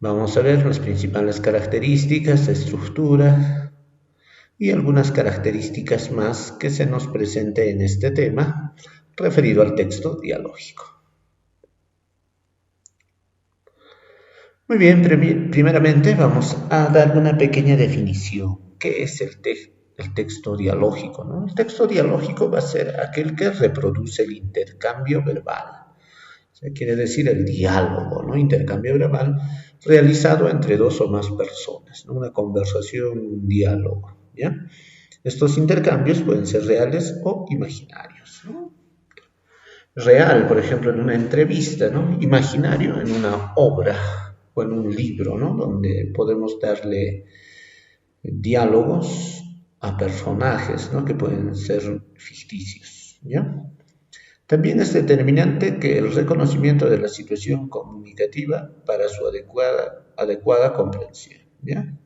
Vamos a ver las principales características, estructura y algunas características más que se nos presente en este tema referido al texto dialógico. Muy bien, primeramente vamos a dar una pequeña definición. ¿Qué es el texto dialógico, ¿no? El texto dialógico va a ser aquel que reproduce el intercambio verbal. O sea, quiere decir el diálogo, ¿no? Intercambio verbal realizado entre dos o más personas, ¿no? Una conversación, un diálogo, ¿ya? Estos intercambios pueden ser reales o imaginarios, ¿no? Real, por ejemplo, en una entrevista, ¿no? Imaginario en una obra o en un libro, ¿no? Donde podemos darle diálogos a personajes, ¿no? Que pueden ser ficticios, ¿ya? También es determinante que el reconocimiento de la situación comunicativa para su adecuada comprensión, ¿ya?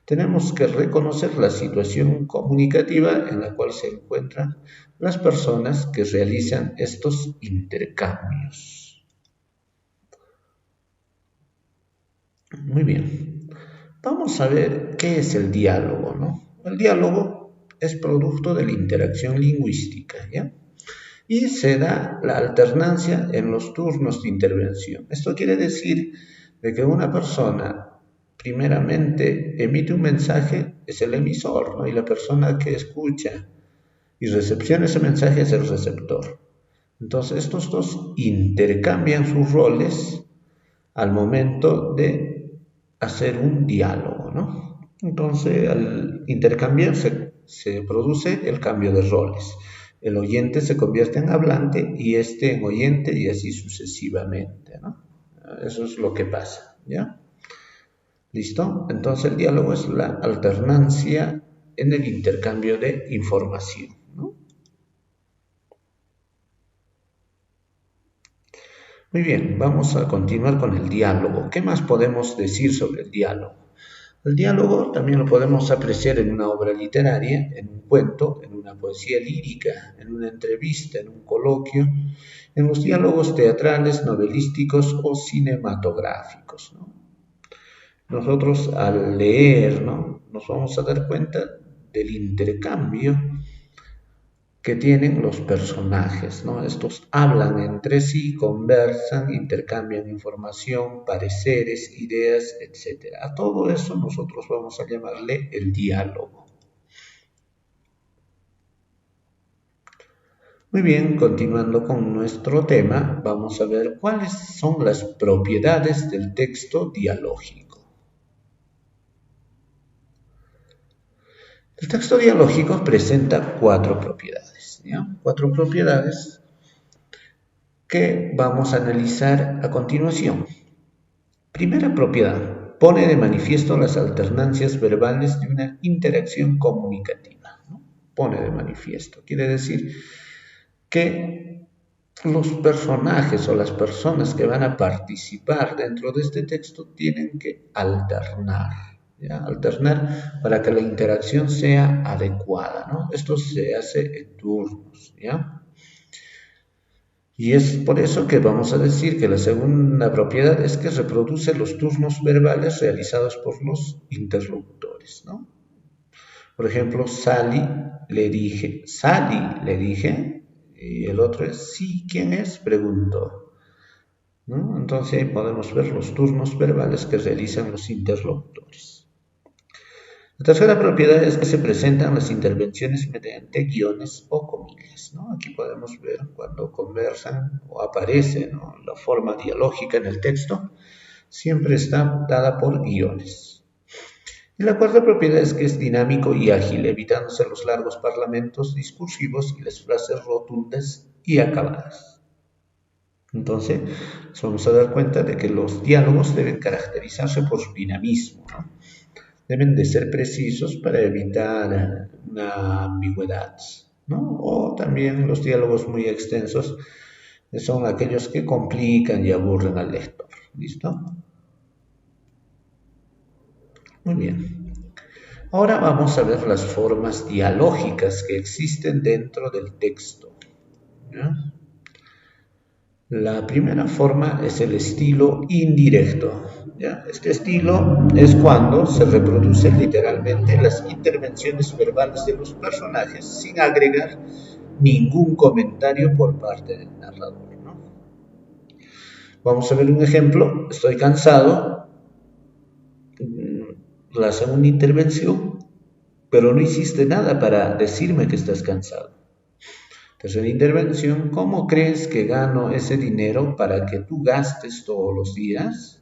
Tenemos que reconocer la situación comunicativa en la cual se encuentran las personas que realizan estos intercambios. Muy bien. Vamos a ver qué es el diálogo, ¿no? El diálogo es producto de la interacción lingüística, ¿ya? Y se da la alternancia en los turnos de intervención. Esto quiere decir de que una persona primeramente emite un mensaje, es el emisor, ¿no? Y la persona que escucha y recepciona ese mensaje es el receptor. Entonces estos dos intercambian sus roles al momento de hacer un diálogo, ¿no? Entonces, al intercambiar se produce el cambio de roles. El oyente se convierte en hablante y este en oyente y así sucesivamente, ¿no? Eso es lo que pasa, ¿ya? ¿Listo? Entonces el diálogo es la alternancia en el intercambio de información, ¿no? Muy bien, vamos a continuar con el diálogo. ¿Qué más podemos decir sobre el diálogo? El diálogo también lo podemos apreciar en una obra literaria, en un cuento, en una poesía lírica, en una entrevista, en un coloquio, en los diálogos teatrales, novelísticos o cinematográficos, ¿no? Nosotros al leer, ¿no? Nos vamos a dar cuenta del intercambio que tienen los personajes, ¿no? Estos hablan entre sí, conversan, intercambian información, pareceres, ideas, etc. A todo eso nosotros vamos a llamarle el diálogo. Muy bien, continuando con nuestro tema, vamos a ver cuáles son las propiedades del texto dialógico. El texto dialógico presenta cuatro propiedades, ¿ya? Cuatro propiedades que vamos a analizar a continuación. Primera propiedad, pone de manifiesto las alternancias verbales de una interacción comunicativa, ¿no? Pone de manifiesto, quiere decir que los personajes o las personas que van a participar dentro de este texto tienen que alternar, ¿ya? Alternar para que la interacción sea adecuada, ¿no? Esto se hace en turnos, ¿ya? Y es por eso que vamos a decir que la segunda propiedad es que reproduce los turnos verbales realizados por los interlocutores, ¿no? Por ejemplo, Sally le dije, y el otro es, sí, ¿quién es? Preguntó, ¿no? Entonces ahí podemos ver los turnos verbales que realizan los interlocutores. La tercera propiedad es que se presentan las intervenciones mediante guiones o comillas, ¿no? Aquí podemos ver cuando conversan o aparece, ¿no? La forma dialógica en el texto siempre está dada por guiones. Y la cuarta propiedad es que es dinámico y ágil, evitándose los largos parlamentos discursivos y las frases rotundas y acabadas. Entonces, nos vamos a dar cuenta de que los diálogos deben caracterizarse por su dinamismo, ¿no? Deben de ser precisos para evitar una ambigüedad, ¿no? O también los diálogos muy extensos son aquellos que complican y aburren al lector. ¿Listo? Muy bien. Ahora vamos a ver las formas dialógicas que existen dentro del texto, ¿ya? La primera forma es el estilo indirecto. ¿Ya? Este estilo es cuando se reproducen literalmente las intervenciones verbales de los personajes sin agregar ningún comentario por parte del narrador, ¿no? Vamos a ver un ejemplo. Estoy cansado. La segunda intervención, pero no hiciste nada para decirme que estás cansado. Tercera intervención, ¿cómo crees que gano ese dinero para que tú gastes todos los días?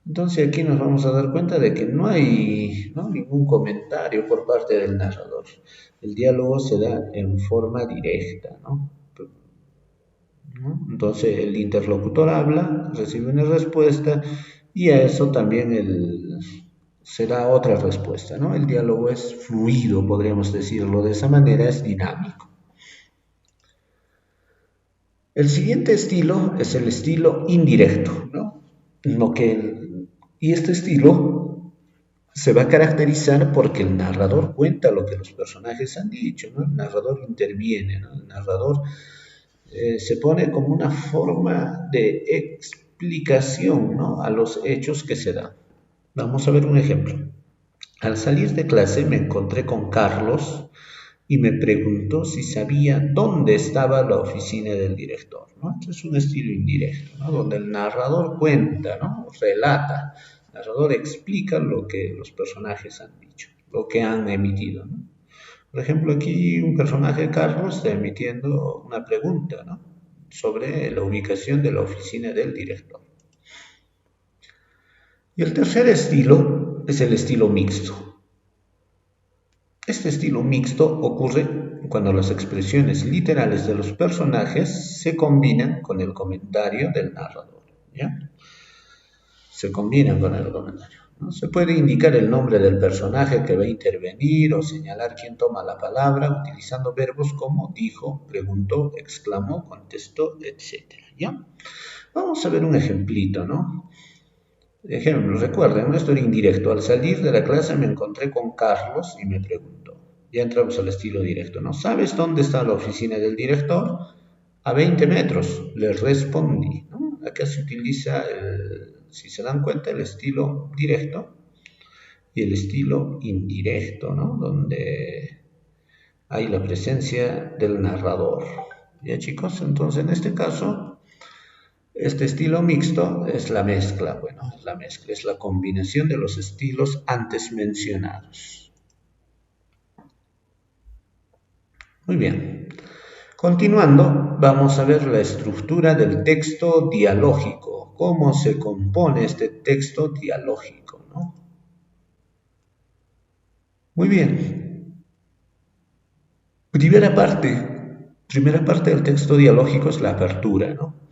Entonces aquí nos vamos a dar cuenta de que no hay, ¿no?, ningún comentario por parte del narrador. El diálogo se da en forma directa, ¿no? Entonces el interlocutor habla, recibe una respuesta y a eso también se da otra respuesta, ¿no? El diálogo es fluido, podríamos decirlo de esa manera, es dinámico. El siguiente estilo es el estilo indirecto, ¿no? Y este estilo se va a caracterizar porque el narrador cuenta lo que los personajes han dicho, ¿no? El narrador interviene, ¿no? El narrador se pone como una forma de explicación, ¿no?, a los hechos que se dan. Vamos a ver un ejemplo. Al salir de clase me encontré con Carlos y me preguntó si sabía dónde estaba la oficina del director, ¿no? Este es un estilo indirecto, ¿no?, donde el narrador cuenta, ¿no?, relata, el narrador explica lo que los personajes han dicho, lo que han emitido, ¿no? Por ejemplo, aquí un personaje, Carlos, está emitiendo una pregunta, ¿no?, sobre la ubicación de la oficina del director. Y el tercer estilo es el estilo mixto. Este estilo mixto ocurre cuando las expresiones literales de los personajes se combinan con el comentario del narrador, ¿ya? Se combinan con el comentario, ¿no? Se puede indicar el nombre del personaje que va a intervenir o señalar quién toma la palabra utilizando verbos como dijo, preguntó, exclamó, contestó, etc., ¿ya? Vamos a ver un ejemplito, ¿no? Ejemplo, recuerden, un esto indirecto. Al salir de la clase me encontré con Carlos y me preguntó. Ya entramos al estilo directo, ¿no? ¿Sabes dónde está la oficina del director? A 20 metros, le respondí, ¿no? Acá se utiliza, si se dan cuenta, el estilo directo y el estilo indirecto, ¿no?, donde hay la presencia del narrador. ¿Ya, chicos? Entonces, en este caso, este estilo mixto es la mezcla, es la combinación de los estilos antes mencionados. Muy bien. Continuando, vamos a ver la estructura del texto dialógico, cómo se compone este texto dialógico, ¿no? Muy bien. Primera parte del texto dialógico es la apertura, ¿no?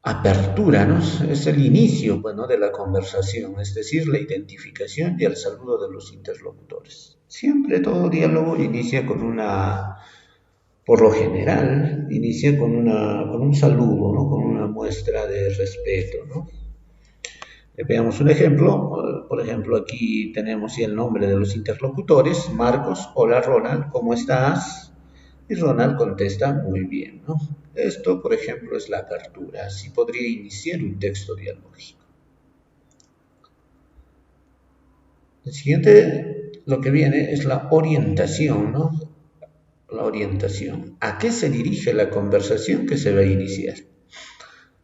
Apertura, ¿no?, es el inicio, bueno, de la conversación, es decir, la identificación y el saludo de los interlocutores. Siempre todo diálogo inicia por lo general, inicia con un saludo, ¿no?, con una muestra de respeto, ¿no? Veamos un ejemplo. Por ejemplo, aquí tenemos ya el nombre de los interlocutores. Marcos: hola Ronald, ¿cómo estás? Y Ronald contesta: muy bien, ¿no? Esto, por ejemplo, es la apertura. Así podría iniciar un texto dialógico. El siguiente, lo que viene, es la orientación, ¿no? La orientación. ¿A qué se dirige la conversación que se va a iniciar?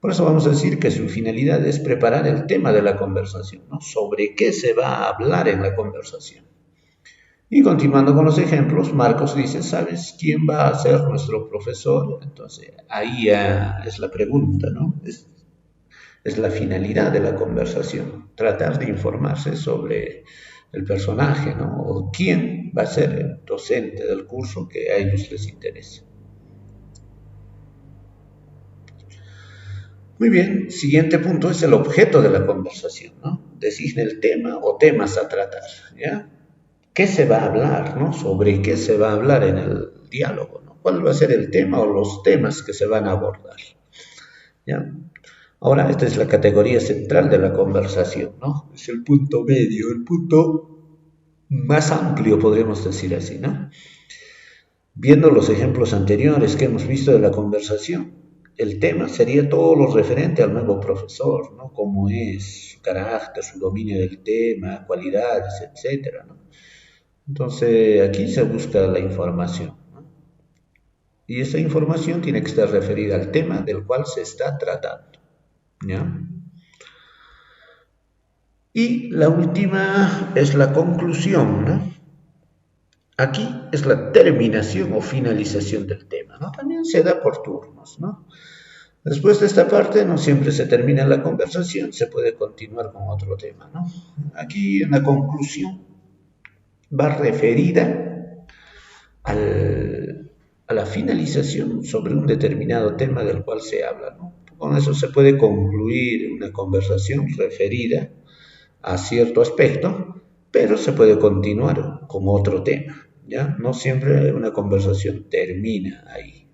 Por eso vamos a decir que su finalidad es preparar el tema de la conversación, ¿no? Sobre qué se va a hablar en la conversación. Y continuando con los ejemplos, Marcos dice: ¿sabes quién va a ser nuestro profesor? Entonces, ahí es la pregunta, ¿no? Es la finalidad de la conversación, tratar de informarse sobre el personaje, ¿no?, o quién va a ser el docente del curso que a ellos les interesa. Muy bien, siguiente punto es el objeto de la conversación, ¿no? Designa el tema o temas a tratar, ¿ya? ¿Qué se va a hablar, ¿no? ¿Sobre qué se va a hablar en el diálogo, ¿no? ¿Cuál va a ser el tema o los temas que se van a abordar? ¿Ya? Ahora, esta es la categoría central de la conversación, ¿no? Es el punto medio, el punto más amplio, podríamos decir así, ¿no? Viendo los ejemplos anteriores que hemos visto de la conversación, el tema sería todo lo referente al nuevo profesor, ¿no? Cómo es su carácter, su dominio del tema, cualidades, etcétera, ¿no? Entonces, aquí se busca la información, ¿no? Y esa información tiene que estar referida al tema del cual se está tratando, ¿ya? Y la última es la conclusión, ¿no? Aquí es la terminación o finalización del tema, ¿no? También se da por turnos, ¿no? Después de esta parte, no siempre se termina la conversación, se puede continuar con otro tema, ¿no? Aquí en la conclusión va referida a la finalización sobre un determinado tema del cual se habla, ¿no? Con eso se puede concluir una conversación referida a cierto aspecto, pero se puede continuar con otro tema, ¿ya? No siempre una conversación termina ahí.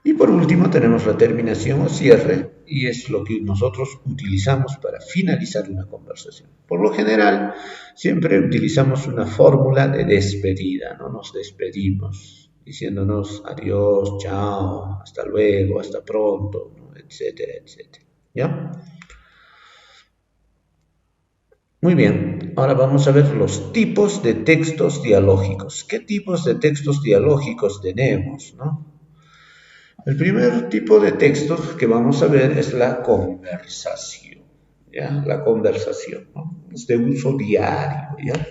Y por último tenemos la terminación o cierre, y es lo que nosotros utilizamos para finalizar una conversación. Por lo general, siempre utilizamos una fórmula de despedida, ¿no? Nos despedimos diciéndonos adiós, chao, hasta luego, hasta pronto, ¿no? Etcétera, etcétera. ¿Ya? Muy bien, ahora vamos a ver los tipos de textos dialógicos. ¿Qué tipos de textos dialógicos tenemos, no? El primer tipo de texto que vamos a ver es la conversación, ¿ya? La conversación, ¿no? Es de uso diario, ¿ya?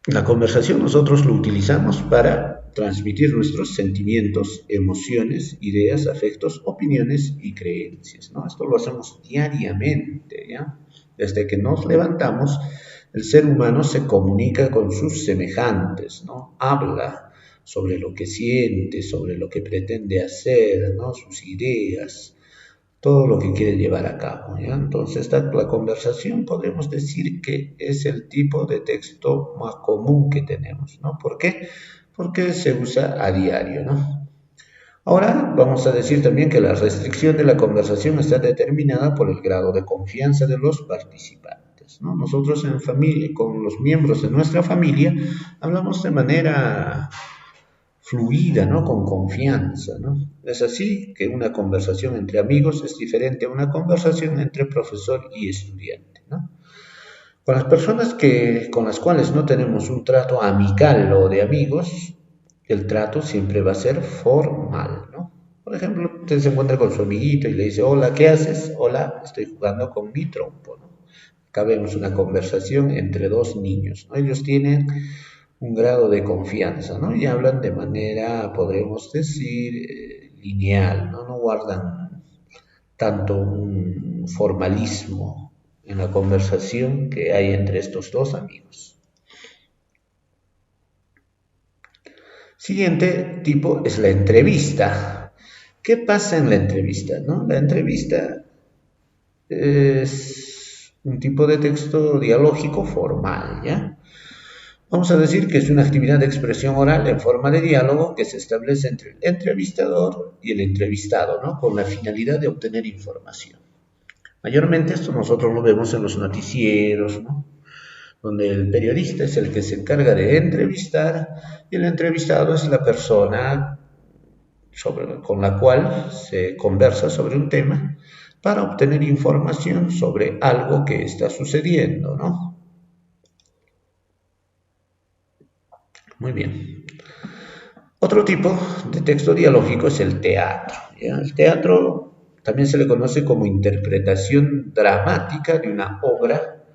La conversación nosotros lo utilizamos para transmitir nuestros sentimientos, emociones, ideas, afectos, opiniones y creencias, ¿no? Esto lo hacemos diariamente, ¿ya? Desde que nos levantamos, el ser humano se comunica con sus semejantes, ¿no? Habla sobre lo que siente, sobre lo que pretende hacer, ¿no? Sus ideas, todo lo que quiere llevar a cabo, ¿ya? Entonces, la conversación podemos decir que es el tipo de texto más común que tenemos, ¿no? ¿Por qué? Porque se usa a diario, ¿no? Ahora vamos a decir también que la restricción de la conversación está determinada por el grado de confianza de los participantes, ¿no? Nosotros en familia, con los miembros de nuestra familia, hablamos de manera fluida, ¿no? Con confianza, ¿no? Es así que una conversación entre amigos es diferente a una conversación entre profesor y estudiante, ¿no? Con las personas con las cuales no tenemos un trato amical o de amigos, el trato siempre va a ser formal, ¿no? Por ejemplo, usted se encuentra con su amiguito y le dice, hola, ¿qué haces? Hola, estoy jugando con mi trompo, ¿no? Acá vemos una conversación entre dos niños, ¿no? Ellos tienen un grado de confianza, ¿no? Y hablan de manera, podremos decir, lineal, ¿no? No guardan tanto un formalismo en la conversación que hay entre estos dos amigos. Siguiente tipo es la entrevista. ¿Qué pasa en la entrevista, no? La entrevista es un tipo de texto dialógico formal, ¿ya? Vamos a decir que es una actividad de expresión oral en forma de diálogo que se establece entre el entrevistador y el entrevistado, ¿no? Con la finalidad de obtener información. Mayormente esto nosotros lo vemos en los noticieros, ¿no? Donde el periodista es el que se encarga de entrevistar y el entrevistado es la persona con la cual se conversa sobre un tema para obtener información sobre algo que está sucediendo, ¿no? Muy bien. Otro tipo de texto dialógico es el teatro, ¿ya? El teatro también se le conoce como interpretación dramática de una obra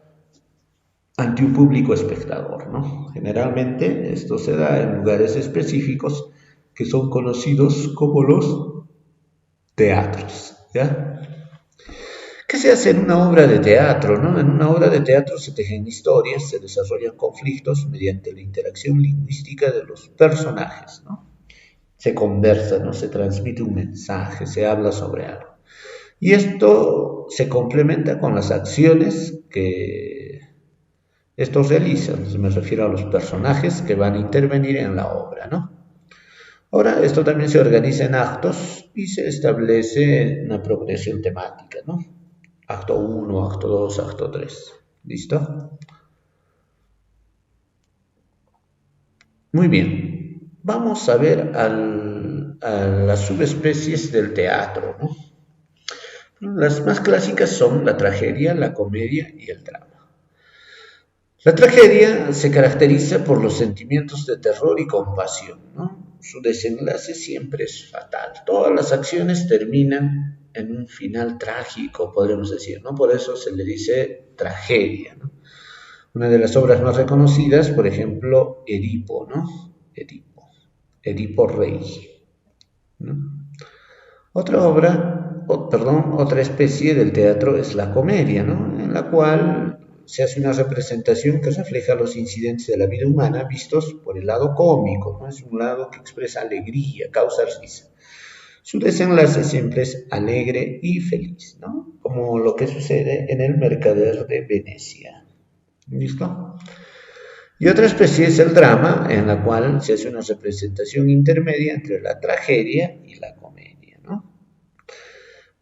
ante un público espectador, ¿no? Generalmente esto se da en lugares específicos que son conocidos como los teatros, ¿ya? ¿Qué se hace en una obra de teatro, no? En una obra de teatro se tejen historias, se desarrollan conflictos mediante la interacción lingüística de los personajes, ¿no? Se conversa, ¿no? Se transmite un mensaje, se habla sobre algo. Y esto se complementa con las acciones que estos realizan, me refiero a los personajes que van a intervenir en la obra, ¿no? Ahora, esto también se organiza en actos y se establece una progresión temática, ¿no? Acto 1, acto 2, acto 3. ¿Listo? Muy bien. vamos a ver a las subespecies del teatro, ¿no? Las más clásicas son la tragedia, la comedia y el drama. La tragedia se caracteriza por los sentimientos de terror y compasión, ¿no? Su desenlace siempre es fatal. Todas las acciones terminan en un final trágico, podríamos decir, ¿no? Por eso se le dice tragedia, ¿no? Una de las obras más reconocidas, por ejemplo, Edipo, ¿no? Edipo Rey, ¿no? Otra especie del teatro es la comedia, ¿no? En la cual se hace una representación que refleja los incidentes de la vida humana vistos por el lado cómico, ¿no? Es un lado que expresa alegría, causa risa. Su desenlace siempre es alegre y feliz, ¿no? Como lo que sucede en el Mercader de Venecia. ¿Listo? Y otra especie es el drama, en la cual se hace una representación intermedia entre la tragedia y la comedia, ¿no?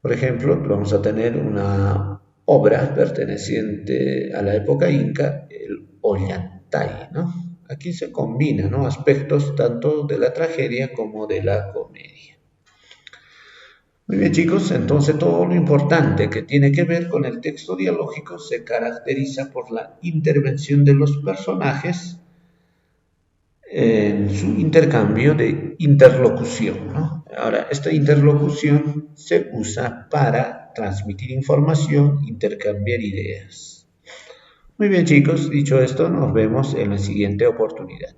Por ejemplo, vamos a tener una obra perteneciente a la época inca, el Ollantay, ¿no? Aquí se combinan, ¿no?, aspectos tanto de la tragedia como de la comedia. Muy bien, chicos, entonces todo lo importante que tiene que ver con el texto dialógico se caracteriza por la intervención de los personajes en su intercambio de interlocución, ¿no? Ahora, esta interlocución se usa para transmitir información, intercambiar ideas. Muy bien, chicos, dicho esto, nos vemos en la siguiente oportunidad.